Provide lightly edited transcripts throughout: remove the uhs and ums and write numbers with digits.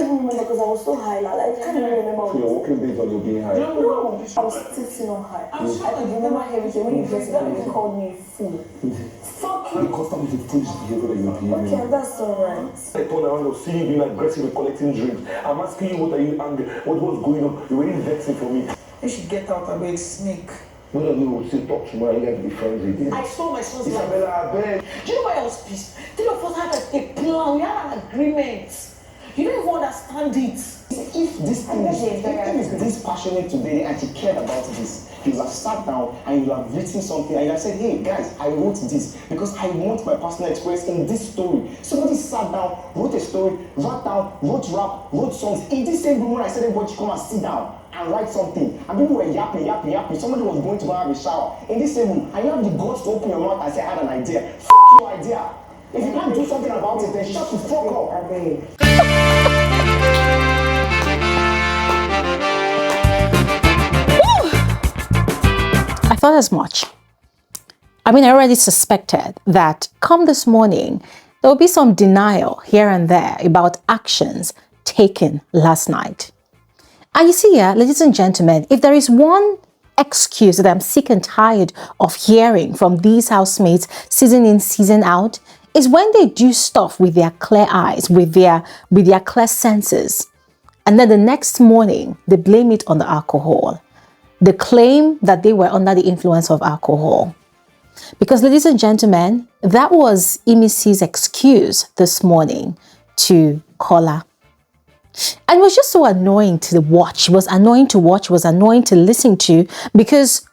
even remember because I was so high. Like, I can't even remember. So you're walking based on you being high? No, I was still not high. I remember everything. When you get it, you called me a fool. Fuck you. Because that was the foolish behavior that you're behaving. Okay, that's alright. I turned around, I was seeing you being aggressive and collecting drinks. I'm asking you, what are you angry? What was going on? You were really vexing for me. You should get out of bed, snake. One of you will still talk to me and you guys be friends again. I saw my son's life. Isabella, I beg. Do you know why I was pissed? Three of us had a plan, we had an agreement. You don't even understand it. If this thing is this passionate today and she cared about this, you would have sat down and you would have written something and you have said, hey guys, I wrote this because I want my personal experience in this story. Somebody sat down, wrote a story, wrote down, wrote rap, wrote songs. In this same room when I said everybody should come and sit down and write something, and people were yapping. Somebody was going to go have a shower in this same room, and you have the guts to open your mouth and say, I had an idea. Fuck your idea. If you can't do something about it, then shut the fuck up. I thought as much. I mean, I already suspected that come this morning, there will be some denial here and there about actions taken last night. And you see here, ladies and gentlemen, if there is one excuse that I'm sick and tired of hearing from these housemates season in, season out, is when they do stuff with their clear eyes, with their clear senses. And then the next morning, they blame it on the alcohol. They claim that they were under the influence of alcohol. Because, ladies and gentlemen, that was Imisi's excuse this morning to Kola. And it was just so annoying to watch. It was annoying to watch. It was annoying to listen to, because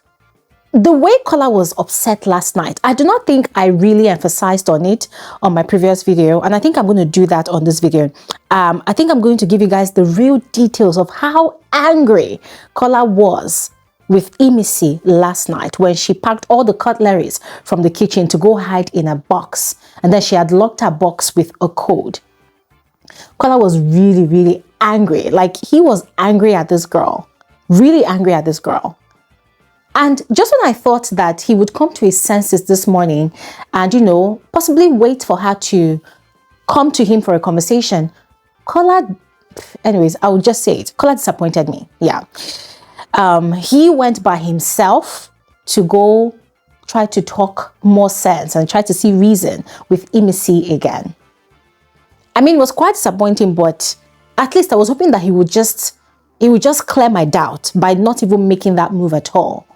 the way Kola was upset last night, I do not think I really emphasized on it on my previous video. And I think I'm going to do that on this video. I think I'm going to give you guys the real details of how angry Kola was with Imisi last night when she packed all the cutleries from the kitchen to go hide in a box. And then she had locked her box with a code. Kola was really, really angry. Like, he was angry at this girl. Really angry at this girl. And just when I thought that he would come to his senses this morning and, you know, possibly wait for her to come to him for a conversation, Kola, anyways, I would just say it. Kola disappointed me. Yeah. He went by himself to go try to talk more sense and try to see reason with Imisi again. I mean, it was quite disappointing, but at least I was hoping that he would just clear my doubt by not even making that move at all.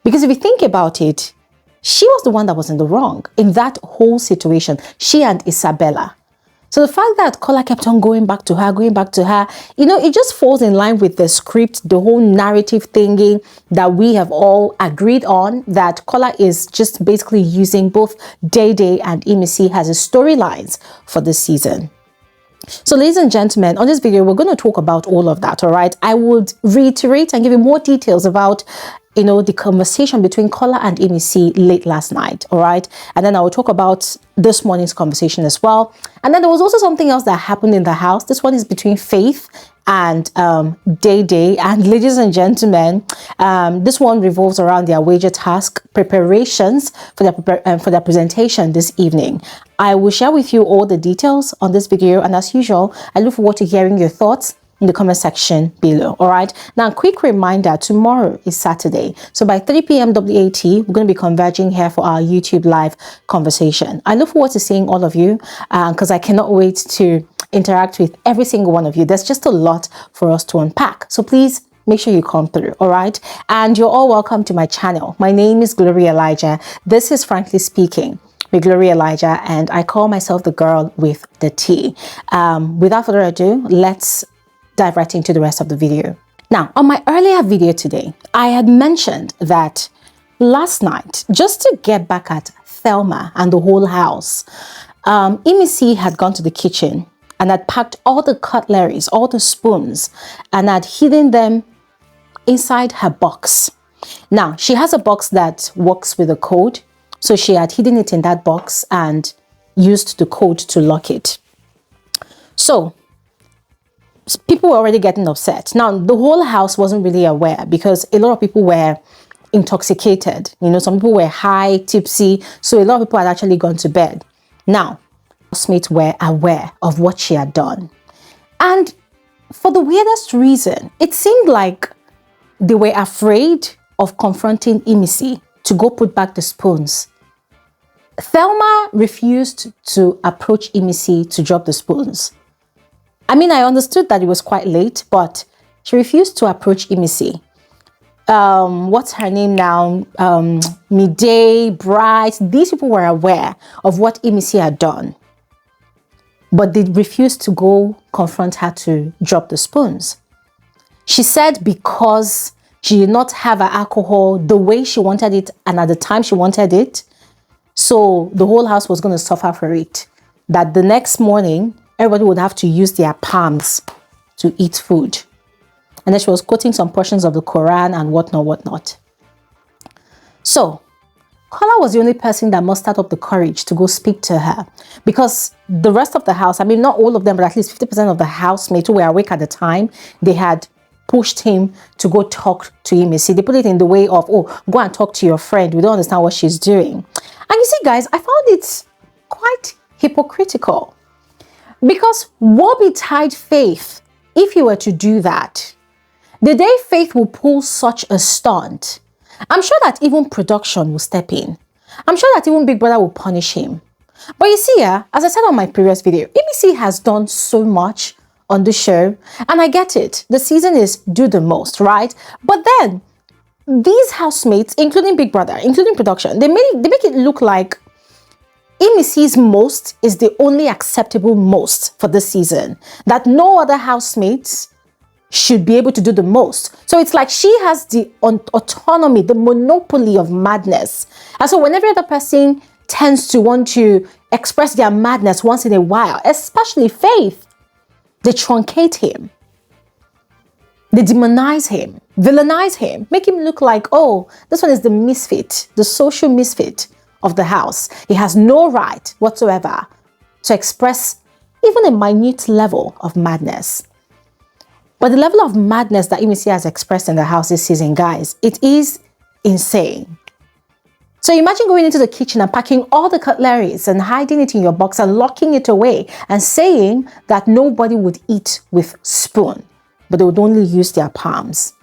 Because if you think about it, she was the one that was in the wrong in that whole situation, she and Isabella. So the fact that Kola kept on going back to her, you know, it just falls in line with the script, the whole narrative thingy that we have all agreed on, that Kola is just basically using both Dede and Imisi as storylines for this season. So, ladies and gentlemen, on this video, we're going to talk about all of that, all right? I would reiterate and give you more details about, you know, the conversation between Kola and Imisi late last night, all right? And then I will talk about this morning's conversation as well. And then there was also something else that happened in the house. This one is between Faith and Dede. And ladies and gentlemen, this one revolves around their wager task preparations for their presentation this evening. I will share with you all the details on this video, and as usual, I look forward to hearing your thoughts in the comment section below. All right, now quick reminder, tomorrow is Saturday, so by 3 p.m. WAT we're going to be converging here for our YouTube live conversation. I look forward to seeing all of you because I cannot wait to interact with every single one of you. There's just a lot for us to unpack, so please make sure you come through. All right, and you're all welcome to my channel. My name is Bbnaija. This is Frankly Speaking with Bbnaija, and I call myself the girl with the tea. Without further ado, let's dive right into the rest of the video. Now, on my earlier video today, I had mentioned that last night, just to get back at Thelma and the whole house, Imisi had gone to the kitchen and had packed all the cutleries, all the spoons, and had hidden them inside her box. Now, she has a box that works with a code, so she had hidden it in that box and used the code to lock it. So people were already getting upset. Now, the whole house wasn't really aware because a lot of people were intoxicated. You know, some people were high, tipsy, so a lot of people had actually gone to bed. Now, housemates were aware of what she had done. And for the weirdest reason, it seemed like they were afraid of confronting Imisi to go put back the spoons. Thelma refused to approach Imisi to drop the spoons. I mean, I understood that it was quite late, but she refused to approach Imisi. What's her name now? Mide, Bright. These people were aware of what Imisi had done, but they refused to go confront her to drop the spoons. She said because she did not have her alcohol the way she wanted it and at the time she wanted it, so the whole house was going to suffer for it. That the next morning, everybody would have to use their palms to eat food. And then she was quoting some portions of the Quran and whatnot. So, Kola was the only person that mustered up the courage to go speak to her. Because the rest of the house, I mean, not all of them, but at least 50% of the housemates who were awake at the time, they had pushed him to go talk to Imisi. They put it in the way of, oh, go and talk to your friend. We don't understand what she's doing. And you see, guys, I found it quite hypocritical. Because woe betide Faith if you were to do that. The day Faith will pull such a stunt, I'm sure that even production will step in. I'm sure that even Big Brother will punish him. But you see, as I said on my previous video, Imisi has done so much on the show, and I get it. The season is do the most, right? But then these housemates, including Big Brother, including production, they make it look like Imisi's most is the only acceptable most for this season. That no other housemates should be able to do the most. So it's like she has the autonomy, the monopoly of madness. And so whenever the other person tends to want to express their madness once in a while, especially Faith, they truncate him. They demonize him, villainize him, make him look like, oh, this one is the misfit, the social misfit of the house. He has no right whatsoever to express even a minute level of madness. But the level of madness that Imisi has expressed in the house this season, guys, it is insane. So imagine going into the kitchen and packing all the cutleries and hiding it in your box and locking it away and saying that nobody would eat with spoon, but they would only use their palms.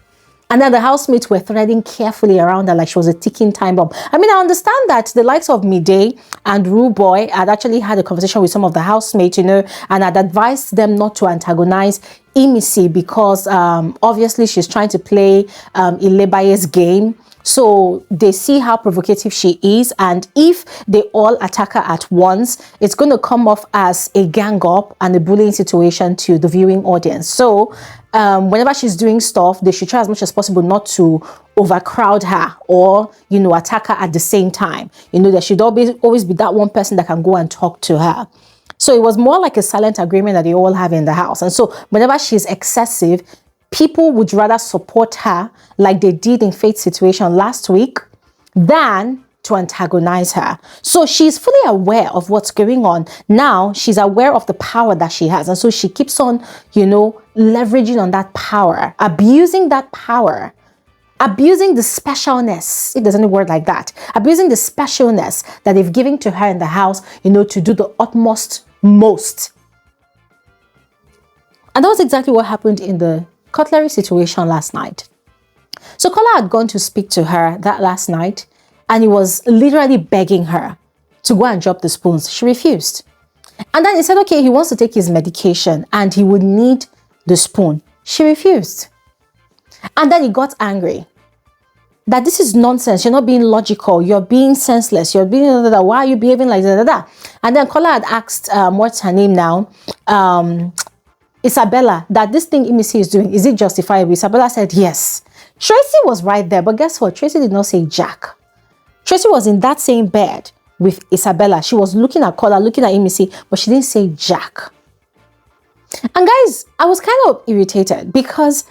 And then the housemates were threading carefully around her like she was a ticking time bomb. I mean, I understand that the likes of Mide and Rude Boy had actually had a conversation with some of the housemates, you know, and had advised them not to antagonize Imisi because obviously she's trying to play Ilebaye's game. So they see how provocative she is, and if they all attack her at once, it's going to come off as a gang up and a bullying situation to the viewing audience. So whenever she's doing stuff, they should try as much as possible not to overcrowd her or, you know, attack her at the same time. You know, there should always be that one person that can go and talk to her. So it was more like a silent agreement that they all have in the house. And so whenever she's excessive, people would rather support her like they did in Faith's situation last week than to antagonize her. So she's fully aware of what's going on. Now she's aware of the power that she has. And so she keeps on, you know, leveraging on that power, abusing that power, abusing the specialness, if there's any word like that, abusing the specialness that they've given to her in the house, you know, to do the utmost most. And that was exactly what happened in the cutlery situation last night. So Kola had gone to speak to her that last night, and he was literally begging her to go and drop the spoons. She refused. And then he said, okay, he wants to take his medication and he would need the spoon. She refused. And then he got angry that this is nonsense. You're not being logical. You're being senseless. You're being, why are you behaving like that? And then Kola had asked, what's her name now? Isabella, that this thing Imisi is doing, is it justifiable? Isabella said yes. Tracy was right there, but guess what? Tracy did not say jack. Tracy was in that same bed with Isabella. She was looking at Kola, looking at Imisi, but she didn't say jack. And guys, I was kind of irritated because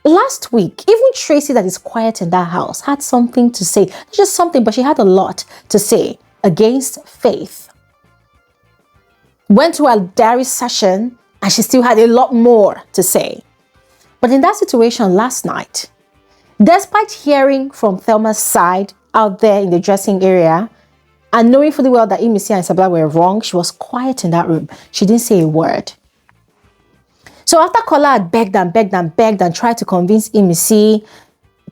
last week, even Tracy, that is quiet in that house, had something to say. Not just something, but she had a lot to say against Faith. Went to a diary session and she still had a lot more to say. But in that situation last night, despite hearing from Thelma's side out there in the dressing area and knowing fully well that Imisi and Isabella were wrong, she was quiet in that room. She didn't say a word. So after Kola had begged and tried to convince Imisi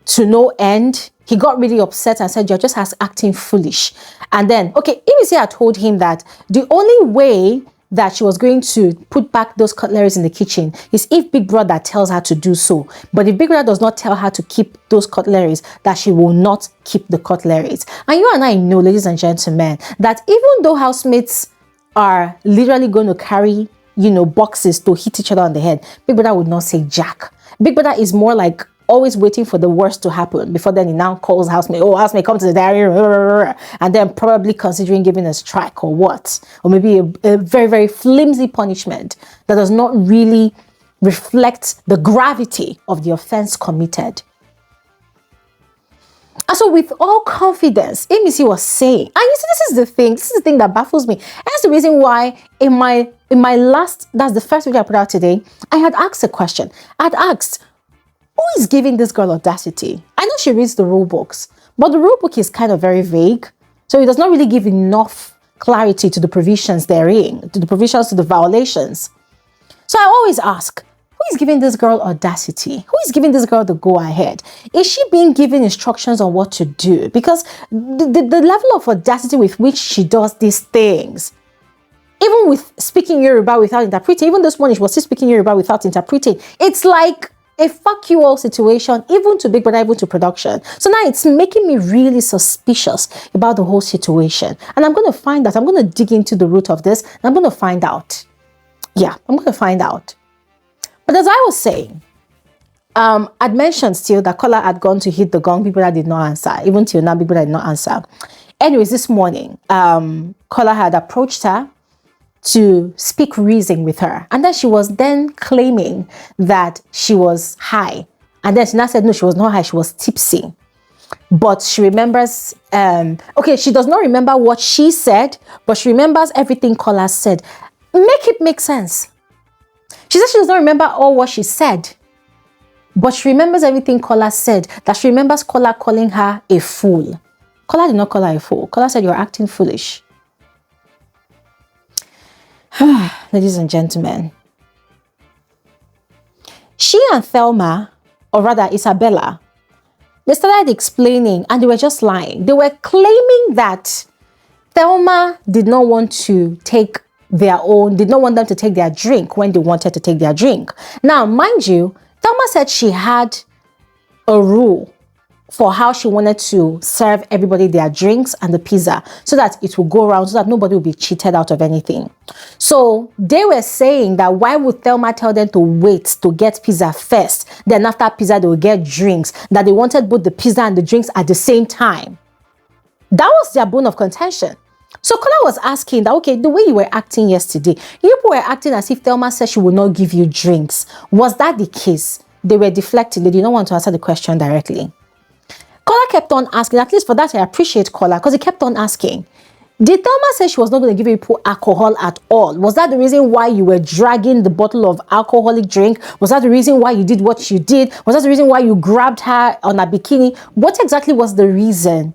to no end, he got really upset and said, you're just acting foolish. And then, okay, Imisi had told him that the only way that she was going to put back those cutleries in the kitchen is if Big Brother tells her to do so. But if Big Brother does not tell her to keep those cutleries, that she will not keep the cutleries. And you and I know, ladies and gentlemen, that even though housemates are literally going to carry, boxes to hit each other on the head, Big Brother would not say jack. Big Brother is more like always waiting for the worst to happen before then he now calls housemate, housemate, come to the diary room, and then probably considering giving a strike or what, or maybe a very, very flimsy punishment that does not really reflect the gravity of the offense committed. And so with all confidence, Imisi was saying, and you see, this is the thing that baffles me. And that's the reason why in my last, that's the first video I put out today, I had asked a question. I'd asked, who is giving this girl audacity? I know she reads the rule books, but the rule book is kind of very vague. So it does not really give enough clarity to the provisions therein, to the violations. So I always ask, who is giving this girl audacity? Who is giving this girl the go-ahead? Is she being given instructions on what to do? Because the level of audacity with which she does these things, even with speaking Yoruba without interpreting, even this one, she was still speaking Yoruba without interpreting, it's like a fuck you all situation, even to Big Brother, even to production. So now it's making me really suspicious about the whole situation. And I'm going to find out, I'm going to dig into the root of this, and I'm going to find out. Yeah, I'm going to find out. But as I was saying, I'd mentioned still that Kola had gone to hit the gong. Big Brother did not answer. Even till now, Big Brother did not answer. Anyways, this morning, Kola had approached her to speak reason with her. And then she was then claiming that she was high. And then she now said, no, she was not high, she was tipsy. But she remembers, okay, she does not remember what she said, but she remembers everything Kola said. Make it make sense. She said she does not remember all what she said, but she remembers everything Kola said, that she remembers Kola calling her a fool. Kola did not call her a fool. Kola said, you're acting foolish. Ladies and gentlemen, she and Thelma, or rather Isabella, they started explaining and they were just lying. They were claiming that Thelma did not want to take their own, did not want them to take their drink when they wanted to take their drink. Now, mind you, Thelma said she had a rule for how she wanted to serve everybody their drinks and the pizza so that it will go around, so that nobody will be cheated out of anything. So they were saying that why would Thelma tell them to wait to get pizza first, then after pizza they will get drinks, that they wanted both the pizza and the drinks at the same time. That was their bone of contention. So Kola was asking that, okay, the way you were acting yesterday, you were acting as if Thelma said she would not give you drinks. Was that the case? They were deflecting. They did not want to answer the question directly. Kola kept on asking, at least for that I appreciate Kola, because he kept on asking, did Thelma say she was not going to give you people alcohol at all? Was that the reason why you were dragging the bottle of alcoholic drink? Was that the reason why you did what you did? Was that the reason why you grabbed her on a bikini? What exactly was the reason?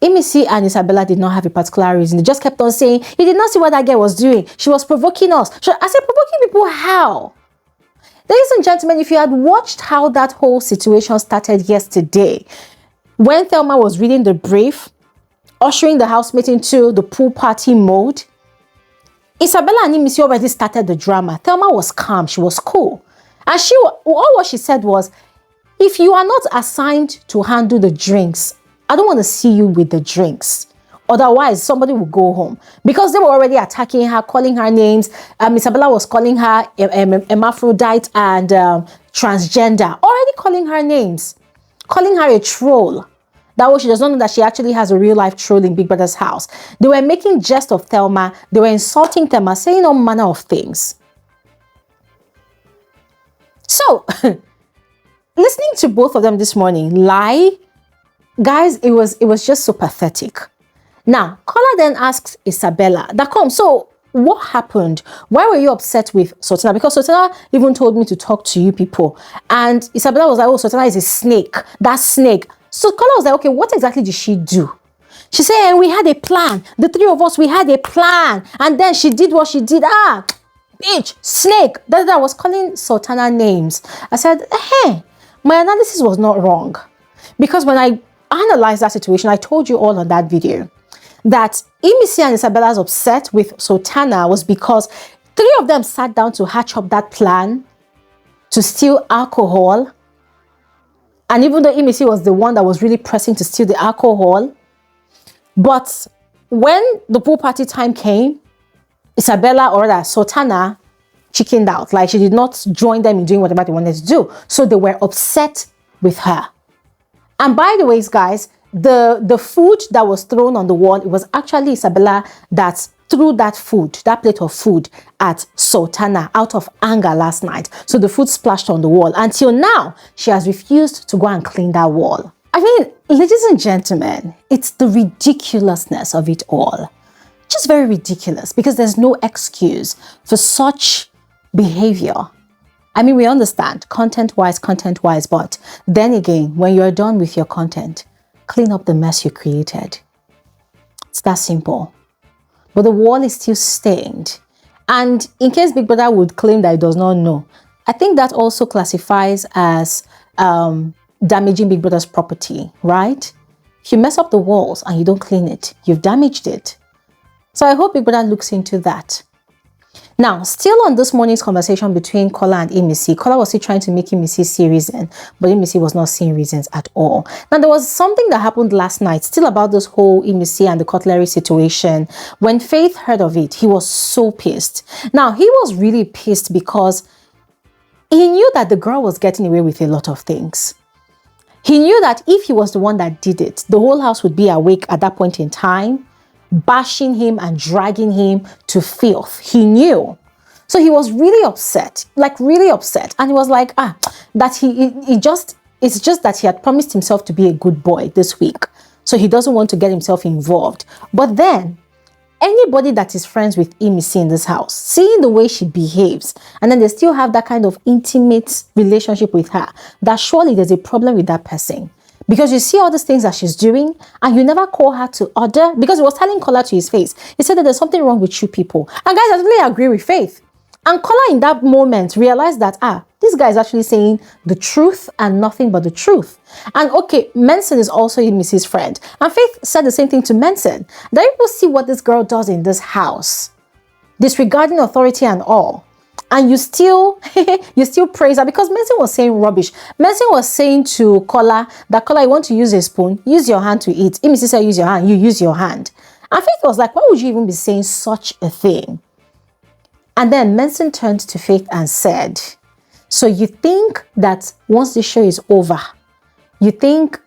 Imisi and Isabella did not have a particular reason. They just kept on saying, you did not see what that girl was doing. She was provoking us. I said, provoking people how? Ladies and gentlemen, if you had watched how that whole situation started yesterday, when Thelma was reading the brief, ushering the housemate into the pool party mode, Isabella and Imisi already started the drama. Thelma was calm. She was cool. And all what she said was, if you are not assigned to handle the drinks, I don't want to see you with the drinks. Otherwise, somebody will go home. Because they were already attacking her, calling her names. Isabella was calling her hermaphrodite and transgender. Already calling her names. Calling her a troll. That way she does not know that she actually has a real life troll in Big Brother's house. They were making jest of Thelma. They were insulting Thelma, saying all manner of things. So, listening to both of them this morning lie, guys, it was just so pathetic. Now, Kola then asked Isabella, so what happened? Why were you upset with Sultana? Because Sultana even told me to talk to you people. And Isabella was like, oh, Sultana is a snake. That snake. So Kola was like, okay, what exactly did she do? She said, we had a plan. The three of us, we had a plan. And then she did what she did. bitch, snake. That I was calling Sultana names. I said, hey, my analysis was not wrong. Because when I analyzed that situation, I told you all on that video that Imisi and Isabella's upset with Sultana was because 3 of them sat down to hatch up that plan to steal alcohol. And even though Imisi was the one that was really pressing to steal the alcohol, but when the pool party time came, Isabella, or rather Sultana, chickened out. Like, she did not join them in doing whatever they wanted to do. So they were upset with her. And by the way, guys, the food that was thrown on the wall, it was actually Isabella that threw that plate of food at Sultana out of anger last night. So the food splashed on the wall. Until now, she has refused to go and clean that wall. I mean, ladies and gentlemen, it's the ridiculousness of it all. Just very ridiculous, because there's no excuse for such behavior. I mean, we understand content-wise, but then again, when you're done with your content, clean up the mess you created. It's that simple. But the wall is still stained. And in case Big Brother would claim that he does not know, I think that also classifies as damaging Big Brother's property, right? If you mess up the walls and you don't clean it, you've damaged it. So I hope Big Brother looks into that. Now, still on this morning's conversation between Kola and Imisi, Kola was still trying to make Imisi see reason, but Imisi was not seeing reasons at all. Now, there was something that happened last night, still about this whole Imisi and the cutlery situation. When Faith heard of it, he was so pissed. Now, he was really pissed because he knew that the girl was getting away with a lot of things. He knew that if he was the one that did it, the whole house would be awake at that point in time, bashing him and dragging him to filth. He knew. So he was really upset, like really upset. And he was like, that it's just that he had promised himself to be a good boy this week. So he doesn't want to get himself involved. But then, anybody that is friends with Imisi in this house, seeing the way she behaves, and then they still have that kind of intimate relationship with her, that surely there's a problem with that person. Because you see all these things that she's doing and you never call her to order. Because he was telling Kola to his face, he said that there's something wrong with you people. And guys, I totally agree with Faith. And Kola in that moment realized that, this guy is actually saying the truth and nothing but the truth. And okay, Mensen is also Imisi's friend. And Faith said the same thing to Mensen. Then people see what this girl does in this house, disregarding authority and all. And you still praise her, because Mensen was saying rubbish. Mensen was saying to Kola that, Kola, you want to use a spoon? Use your hand to eat. Imisi said, use your hand. You use your hand. And Faith was like, why would you even be saying such a thing? And then Mensen turned to Faith and said, so you think that once the show is over, you think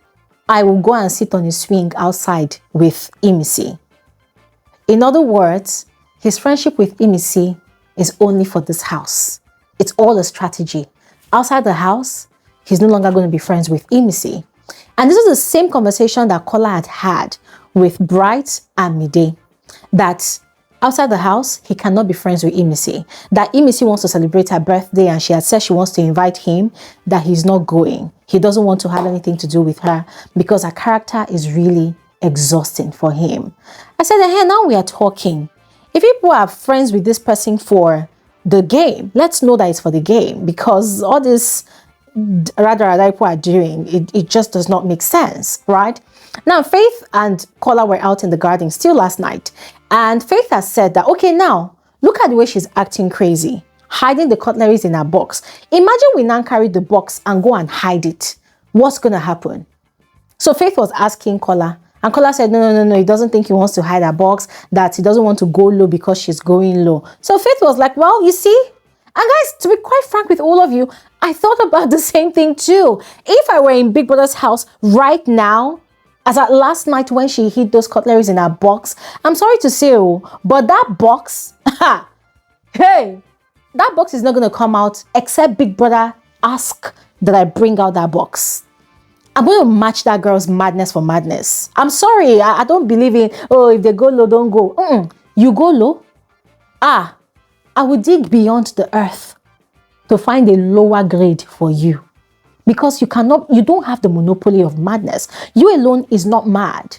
I will go and sit on a swing outside with Imisi? In other words, his friendship with Imisi is only for this house. It's all a strategy. Outside the house, he's no longer going to be friends with Imisi. And this is the same conversation that Kola had with Bright and Mide. That outside the house, he cannot be friends with Imisi. That Imisi wants to celebrate her birthday and she had said she wants to invite him, that he's not going. He doesn't want to have anything to do with her because her character is really exhausting for him. I said, hey, now we are talking. If people are friends with this person for the game, let's know that it's for the game, because all this rather people are doing, it just does not make sense, right? Now, Faith and Kola were out in the garden still last night, and Faith has said that, okay, now, look at the way she's acting crazy, hiding the cutleries in her box. Imagine we now carry the box and go and hide it. What's going to happen? So Faith was asking Kola, and Kola said, no, he doesn't think he wants to hide her box, that he doesn't want to go low because she's going low. So Faith was like, well, you see, and guys, to be quite frank with all of you, I thought about the same thing too. If I were in Big Brother's house right now, as at last night when she hid those cutleries in her box, I'm sorry to say, but that box, hey, that box is not going to come out except Big Brother ask that I bring out that box. I'm going to match that girl's madness for madness. I'm sorry, I don't believe in, if they go low, don't go. You go low? I will dig beyond the earth to find a lower grade for you. Because you don't have the monopoly of madness. You alone is not mad.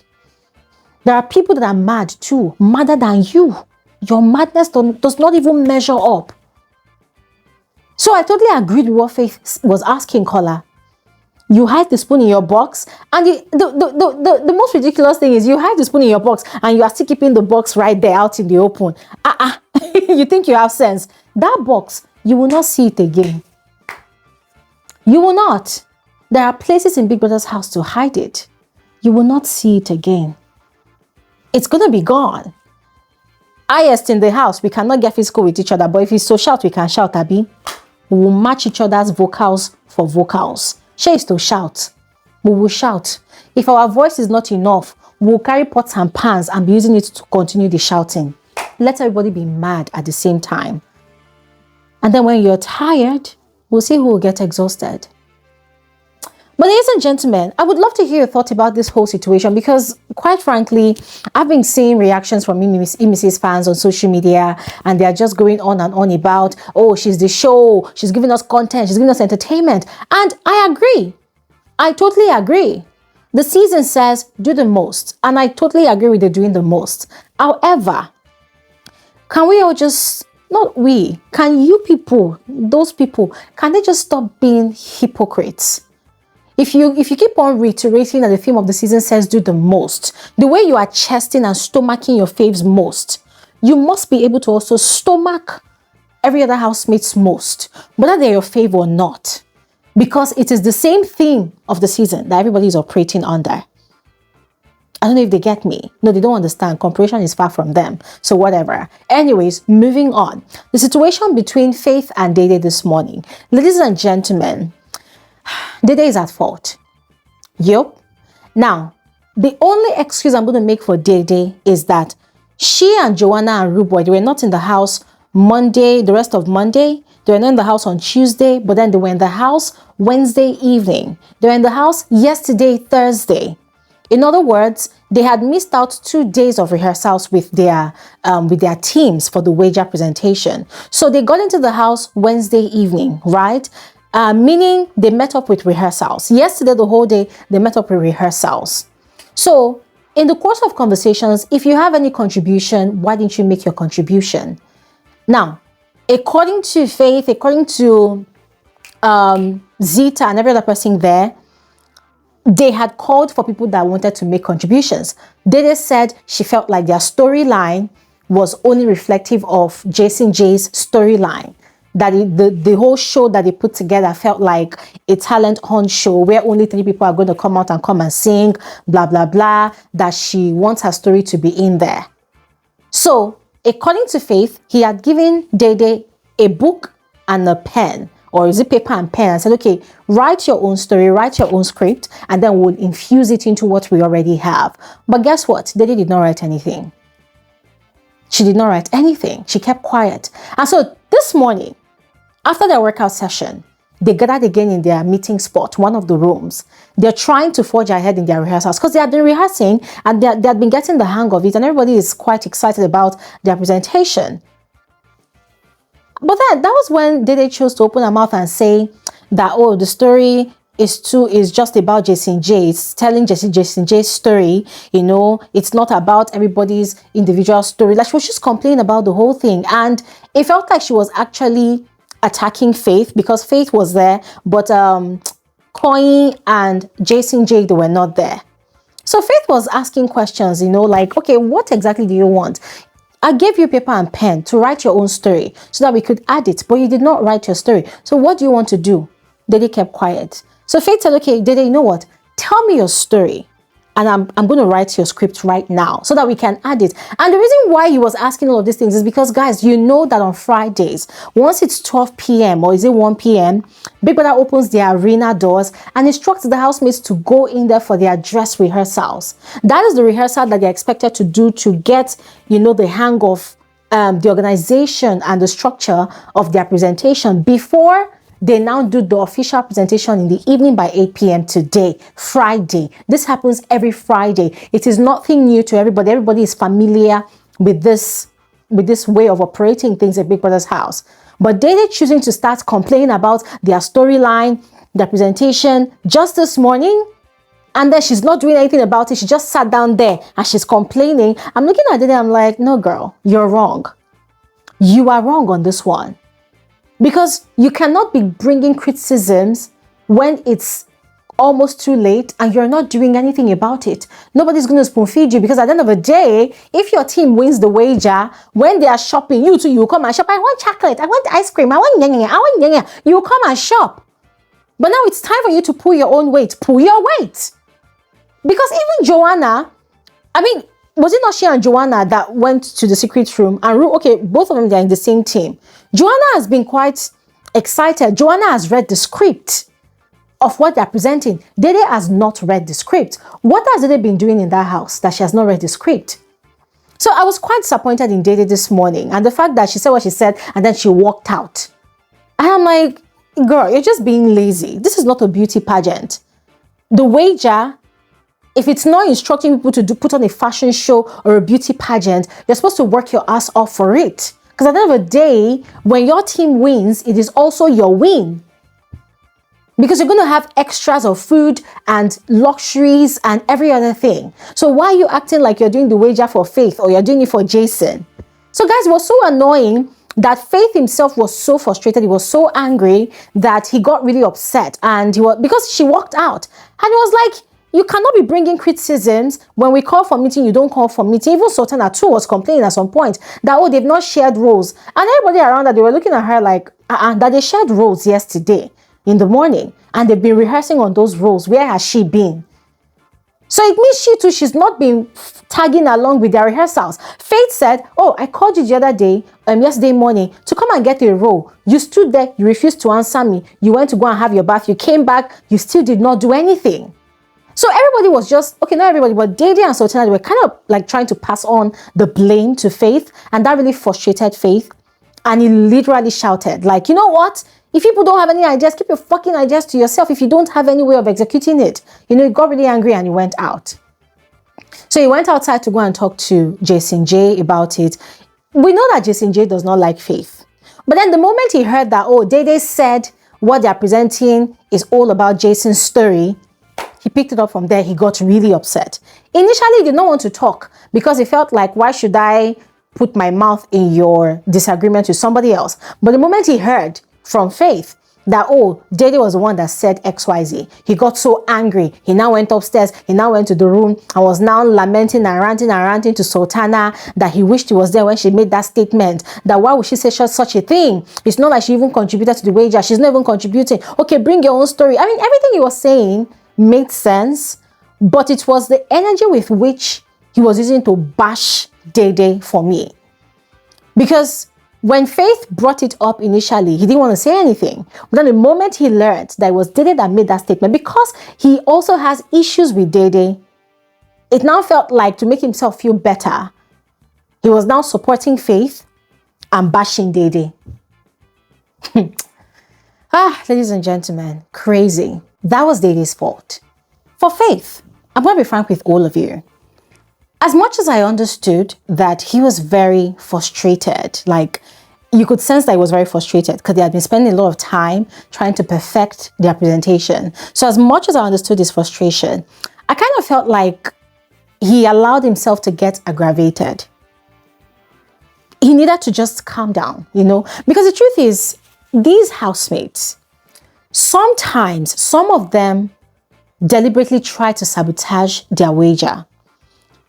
There are people that are mad too, madder than you. Your madness does not even measure up. So I totally agreed with what Faith was asking Kola. You hide the spoon in your box, and the most ridiculous thing is you hide the spoon in your box and you are still keeping the box right there out in the open. You think you have sense. That box, you will not see it again. You will not. There are places in Big Brother's house to hide it. You will not see it again. It's going to be gone. Highest in the house, we cannot get physical with each other, but if it's to shout, we can shout, Abi. We will match each other's vocals for vocals. She is to shout. We will shout. If our voice is not enough, we'll carry pots and pans and be using it to continue the shouting. Let everybody be mad at the same time. And then when you're tired, we'll see who will get exhausted. But ladies and gentlemen, I would love to hear your thoughts about this whole situation because, quite frankly, I've been seeing reactions from Imisi's fans on social media, and they're just going on and on about, oh, she's the show, she's giving us content, she's giving us entertainment. And I agree. I totally agree. The season says do the most, and I totally agree with the doing the most. However, can we all just, not we, can you people, those people, can they just stop being hypocrites? If you keep on reiterating that the theme of the season says do the most, the way you are chesting and stomaching your faves most, you must be able to also stomach every other housemate's most, whether they're your fave or not, because it is the same theme of the season that everybody is operating under. I don't know if they get me. No, they don't understand. Comparison is far from them. So whatever. Anyways, moving on. The situation between Faith and Dede this morning. Ladies and gentlemen, Dede is at fault. Yup. Now, the only excuse I'm going to make for Dede is that she and Joanna and Ruboy, they were not in the house Monday, the rest of Monday. They were not in the house on Tuesday, but then they were in the house Wednesday evening. They were in the house yesterday, Thursday. In other words, they had missed out 2 days of rehearsals with their teams for the wager presentation. So they got into the house Wednesday evening, right? Meaning they met up with rehearsals. Yesterday, the whole day, they met up with rehearsals. So in the course of conversations, if you have any contribution, why didn't you make your contribution? Now, according to Faith, according to Zita and every other person there, they had called for people that wanted to make contributions. Dede said she felt like their storyline was only reflective of Jason J's storyline. That the whole show that they put together felt like a talent hunt show where only 3 people are going to come out and come and sing, blah, blah, blah, that she wants her story to be in there. So, according to Faith, he had given Dede a book and a pen, or is it paper and pen, and said, okay, write your own story, write your own script, and then we'll infuse it into what we already have. But guess what? Dede did not write anything. She did not write anything. She kept quiet. And so this morning, after their workout session, they gathered again in their meeting spot, one of the rooms. They're trying to forge ahead in their rehearsals because they had been rehearsing and they had been getting the hang of it, and everybody is quite excited about their presentation. But that was when Dede chose to open her mouth and say that, oh, the story is just about Jason J. It's telling Jason J's story, you know, it's not about everybody's individual story. Like, she was just complaining about the whole thing, and it felt like she was actually attacking Faith because Faith was there, but Koi and Jason J, they were not there. So Faith was asking questions, you know, like, okay, what exactly do you want? I gave you paper and pen to write your own story so that we could add it, but you did not write your story. So what do you want to do? Dede kept quiet. So Faith said, okay, Dede, you know what? Tell me your story. And I'm going to write your script right now so that we can add it. And the reason why he was asking all of these things is because, guys, you know that on Fridays, once it's 12 p.m. or is it 1 p.m., Big Brother opens their arena doors and instructs the housemates to go in there for their dress rehearsals. That is the rehearsal that they're expected to do to get, you know, the hang of the organization and the structure of their presentation before they now do the official presentation in the evening by 8 p.m. today, Friday. This happens every Friday. It is nothing new to everybody. Everybody is familiar with this way of operating things at Big Brother's house. But Dede choosing to start complaining about their storyline, their presentation just this morning, and then she's not doing anything about it. She just sat down there and she's complaining. I'm looking at Dede, I'm like, no, girl, you're wrong. you are wrong on this one. Because you cannot be bringing criticisms when it's almost too late and you're not doing anything about it. Nobody's going to spoon feed you, because at the end of the day, if your team wins the wager, when they are shopping, you too, you come and shop. I want chocolate, I want ice cream, I want nyanya, I want nyanya. You come and shop. But now it's time for you to pull your own weight. Pull your weight. Because even Joanna, I mean, was it not she and Joanna that went to the secret room and okay, both of them, they're in the same team. Joanna has been quite excited. Joanna has read the script of what they're presenting. Dede has not read the script. What has Dede been doing in that house that she has not read the script? So I was quite disappointed in Dede this morning, and the fact that she said what she said and then she walked out. And I'm like, girl, you're just being lazy. This is not a beauty pageant. The wager, if it's not instructing people to put on a fashion show or a beauty pageant, you're supposed to work your ass off for it. Because at the end of the day, when your team wins, it is also your win. Because you're going to have extras of food and luxuries and every other thing. So why are you acting like you're doing the wager for Faith or you're doing it for Jason? So guys, it was so annoying that Faith himself was so frustrated. He was so angry that he got really upset. And because she walked out. And he was like, you cannot be bringing criticisms when we call for meeting, you don't call for meeting. Even Sultana too was complaining at some point that, oh, they've not shared roles. And everybody around that, they were looking at her like, that they shared roles yesterday in the morning. And they've been rehearsing on those roles. Where has she been? So it means she too, she's not been tagging along with their rehearsals. Faith said, oh, I called you the other day, yesterday morning, to come and get a role. You stood there, you refused to answer me. You went to go and have your bath. You came back, you still did not do anything. So everybody was just, okay, not everybody, but Dede and Sultana, they were kind of like trying to pass on the blame to Faith. And that really frustrated Faith. And he literally shouted, like, you know what? If people don't have any ideas, keep your fucking ideas to yourself. If you don't have any way of executing it. You know, he got really angry and he went out. So he went outside to go and talk to Jason J about it. We know that Jason J does not like Faith. But then the moment he heard that, oh, Dede said what they're presenting is all about Jason's story, he picked it up from there. He got really upset. Initially, he did not want to talk because he felt like, why should I put my mouth in your disagreement with somebody else? But the moment he heard from Faith that, oh, Dede was the one that said XYZ, he got so angry. He now went upstairs. He now went to the room and was now lamenting and ranting to Sultana that he wished he was there when she made that statement. That why would she say such a thing? It's not like she even contributed to the wager. She's not even contributing. Okay, bring your own story. I mean, everything he was saying made sense, but it was the energy with which he was using to bash Dede for me. Because when Faith brought it up initially, he didn't want to say anything. But then the moment he learned that it was Dede that made that statement, because he also has issues with Dede, it now felt like to make himself feel better, he was now supporting Faith and bashing Dede. Ladies and gentlemen, crazy. That was Dede's fault. For Faith, I'm going to be frank with all of you. As much as I understood that he was very frustrated, like you could sense that he was very frustrated because they had been spending a lot of time trying to perfect their presentation. So as much as I understood his frustration, I kind of felt like he allowed himself to get aggravated. He needed to just calm down, you know, because the truth is, these housemates, sometimes some of them deliberately try to sabotage their wager.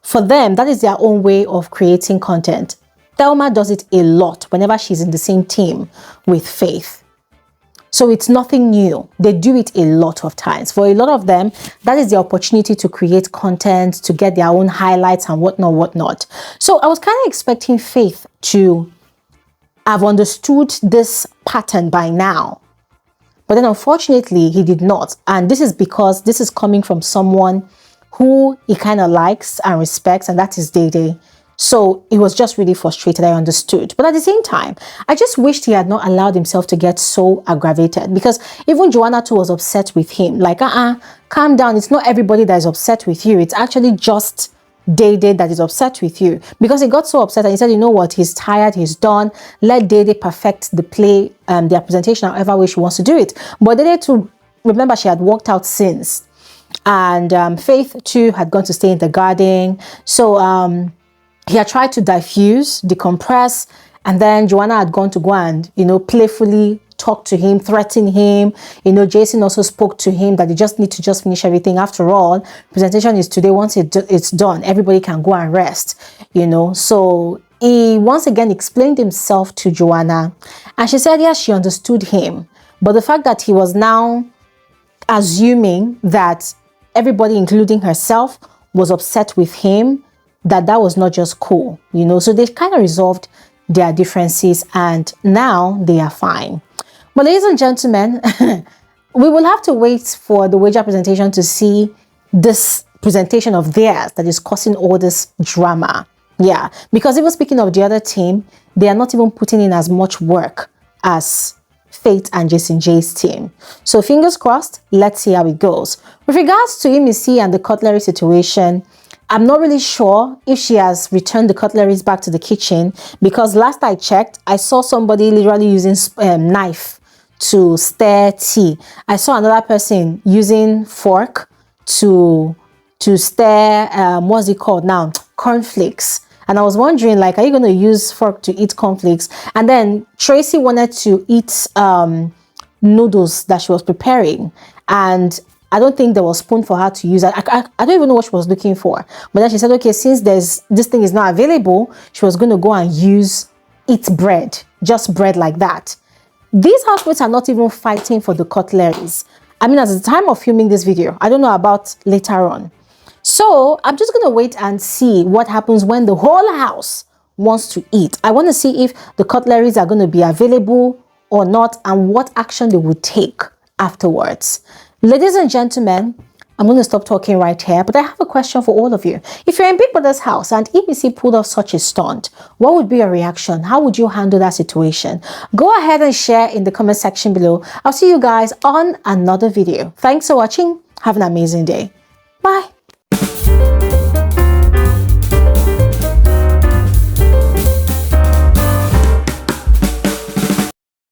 For them, that is their own way of creating content. Thelma does it a lot whenever she's in the same team with Faith. So it's nothing new. They do it a lot of times. For a lot of them, that is the opportunity to create content, to get their own highlights and whatnot. So I was kind of expecting Faith to have understood this pattern by now. But then unfortunately, he did not. And this is because this is coming from someone who he kind of likes and respects, and that is Dede. So he was just really frustrated, I understood. But at the same time, I just wished he had not allowed himself to get so aggravated, because even Joanna too was upset with him. Like, calm down. It's not everybody that is upset with you. It's actually just Dede that is upset with you. Because he got so upset and he said, you know what, he's tired, he's done. Let Dede perfect the play, their presentation, however way she wants to do it. But Dede too, remember, she had walked out since. And Faith too had gone to stay in the garden. So he had tried to diffuse, decompress, And then Joanna had gone to go and, playfully talk to him, threaten him. Jason also spoke to him that they just need to just finish everything. After all, presentation is today. Once it's done, everybody can go and rest, So he once again explained himself to Joanna, and she said, yes, she understood him. But the fact that he was now assuming that everybody, including herself, was upset with him, that was not just cool, So they kind of resolved their differences, and now they are fine. But ladies and gentlemen, we will have to wait for the wager presentation to see this presentation of theirs that is causing all this drama. Yeah, because even speaking of the other team, they are not even putting in as much work as Faith and Jason J's team. So fingers crossed, let's see how it goes. With regards to Imisi and the cutlery situation, I'm not really sure if she has returned the cutleries back to the kitchen, because last I checked, I saw somebody literally using knife to stir tea. I saw another person using fork to stir, what's it called now? Cornflakes. And I was wondering, like, are you going to use fork to eat cornflakes? And then Tracy wanted to eat noodles that she was preparing. And I don't think there was a spoon for her to use. I don't even know what she was looking for. But then she said, okay, since this thing is not available, she was going to go and eat bread. Just bread like that. These housemates are not even fighting for the cutleries. I mean, at the time of filming this video, I don't know about later on. So I'm just going to wait and see what happens when the whole house wants to eat. I want to see if the cutleries are going to be available or not, and what action they will take afterwards. Ladies and gentlemen, I'm going to stop talking right here, but I have a question for all of you. If you're in Big Brother's house and Imisi pulled off such a stunt, what would be your reaction? How would you handle that situation? Go ahead and share in the comment section below. I'll see you guys on another video. Thanks for watching. Have an amazing day. Bye.